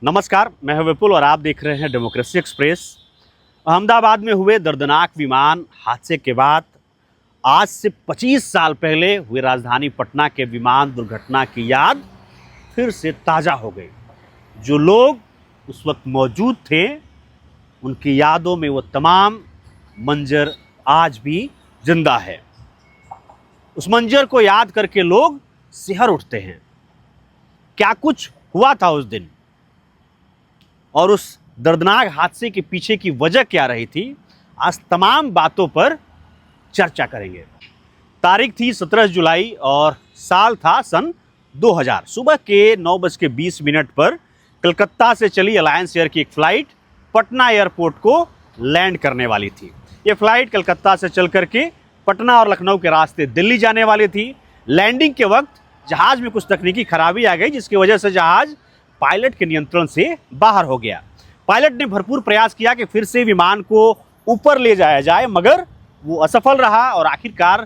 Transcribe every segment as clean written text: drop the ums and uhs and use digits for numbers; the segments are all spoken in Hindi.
नमस्कार, मैं हूं विपुल और आप देख रहे हैं डेमोक्रेसी एक्सप्रेस। अहमदाबाद में हुए दर्दनाक विमान हादसे के बाद आज से 25 साल पहले हुए राजधानी पटना के विमान दुर्घटना की याद फिर से ताज़ा हो गई। जो लोग उस वक्त मौजूद थे उनकी यादों में वो तमाम मंजर आज भी जिंदा है। उस मंजर को याद करके लोग सिहर उठते हैं। क्या कुछ हुआ था उस दिन और उस दर्दनाक हादसे के पीछे की वजह क्या रही थी, आज तमाम बातों पर चर्चा करेंगे। तारीख थी 17 जुलाई और साल था सन 2000। सुबह के 9:20 पर कलकत्ता से चली अलायंस एयर की एक फ़्लाइट पटना एयरपोर्ट को लैंड करने वाली थी। ये फ़्लाइट कलकत्ता से चल करके पटना और लखनऊ के रास्ते दिल्ली जाने वाली थी। लैंडिंग के वक्त जहाज़ में कुछ तकनीकी खराबी आ गई, जिसकी वजह से जहाज़ पायलट के नियंत्रण से बाहर हो गया। पायलट ने भरपूर प्रयास किया कि फिर से विमान को ऊपर ले जाया जाए, मगर वो असफल रहा और आखिरकार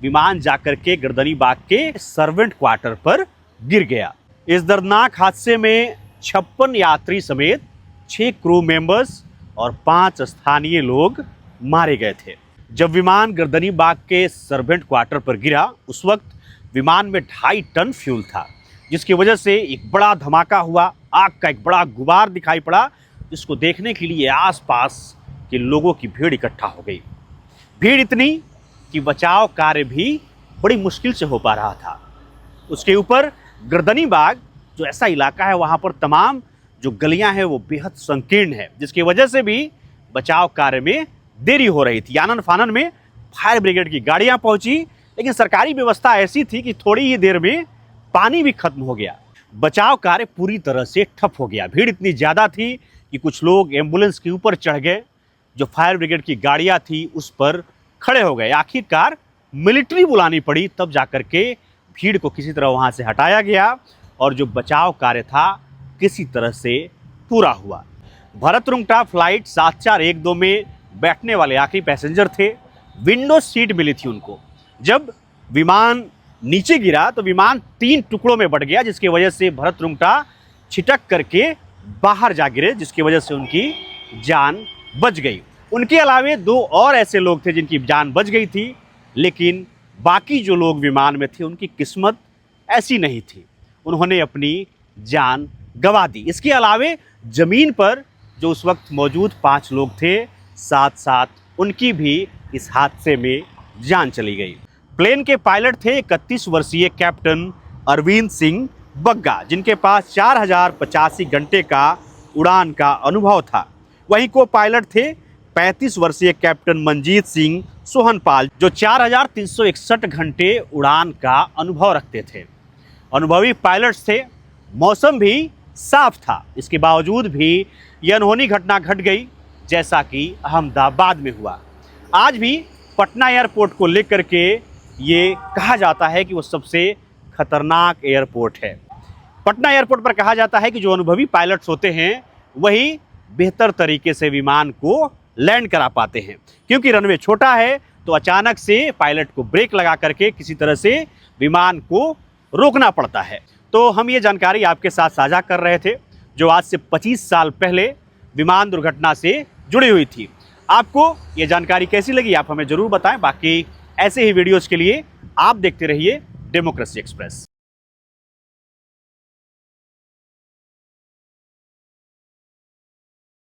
विमान जाकर के गर्दनी बाग के सर्वेंट क्वार्टर पर गिर गया। इस दर्दनाक हादसे में 56 यात्री समेत 6 क्रू मेंबर्स और 5 स्थानीय लोग मारे गए थे। जब विमान गर्दनी बाग के सर्वेंट क्वार्टर पर गिरा, उस वक्त विमान में 2.5 टन फ्यूल था, जिसकी वजह से एक बड़ा धमाका हुआ। आग का एक बड़ा गुबार दिखाई पड़ा, जिसको देखने के लिए आसपास के लोगों की भीड़ इकट्ठा हो गई। भीड़ इतनी कि बचाव कार्य भी बड़ी मुश्किल से हो पा रहा था। उसके ऊपर गर्दनी बाग जो ऐसा इलाका है, वहाँ पर तमाम जो गलियाँ हैं वो बेहद संकीर्ण है, जिसकी वजह से भी बचाव कार्य में देरी हो रही थी। आनन फानन में फायर ब्रिगेड की गाड़ियाँ पहुँची, लेकिन सरकारी व्यवस्था ऐसी थी कि थोड़ी ही देर में पानी भी खत्म हो गया। बचाव कार्य पूरी तरह से ठप हो गया। भीड़ इतनी ज़्यादा थी कि कुछ लोग एम्बुलेंस के ऊपर चढ़ गए, जो फायर ब्रिगेड की गाड़ियां थी उस पर खड़े हो गए। आखिरकार मिलिट्री बुलानी पड़ी, तब जाकर के भीड़ को किसी तरह वहां से हटाया गया और जो बचाव कार्य था किसी तरह से पूरा हुआ। भरत रुंगटा फ्लाइट 7412 में बैठने वाले आखिरी पैसेंजर थे। विंडो सीट मिली थी उनको। जब विमान नीचे गिरा तो विमान 3 टुकड़ों में बट गया, जिसकी वजह से भरत रुंगटा छिटक करके बाहर जा गिरे, जिसकी वजह से उनकी जान बच गई। उनके अलावे 2 और ऐसे लोग थे जिनकी जान बच गई थी, लेकिन बाकी जो लोग विमान में थे उनकी किस्मत ऐसी नहीं थी, उन्होंने अपनी जान गंवा दी। इसके अलावे ज़मीन पर जो उस वक्त मौजूद 5 लोग थे, साथ साथ उनकी भी इस हादसे में जान चली गई। प्लेन के पायलट थे 31 वर्षीय कैप्टन अरविंद सिंह बग्गा, जिनके पास 4085 घंटे का उड़ान का अनुभव था। वहीं को पायलट थे 35 वर्षीय कैप्टन मंजीत सिंह सोहनपाल, जो 4361 घंटे उड़ान का अनुभव रखते थे। अनुभवी पायलट्स थे। मौसम भी साफ था, इसके बावजूद भी यह अनहोनी घटना घट गई, जैसा कि अहमदाबाद में हुआ। आज भी पटना एयरपोर्ट को लेकर के ये कहा जाता है कि वो सबसे खतरनाक एयरपोर्ट है। पटना एयरपोर्ट पर कहा जाता है कि जो अनुभवी पायलट्स होते हैं वही बेहतर तरीके से विमान को लैंड करा पाते हैं, क्योंकि रनवे छोटा है तो अचानक से पायलट को ब्रेक लगा करके किसी तरह से विमान को रोकना पड़ता है। तो हम ये जानकारी आपके साथ साझा कर रहे थे, जो आज से 25 साल पहले विमान दुर्घटना से जुड़ी हुई थी। आपको ये जानकारी कैसी लगी आप हमें ज़रूर बताएं। बाकी ऐसे ही वीडियोज़ के लिए आप देखते रहिए डेमोक्रेसी एक्सप्रेस।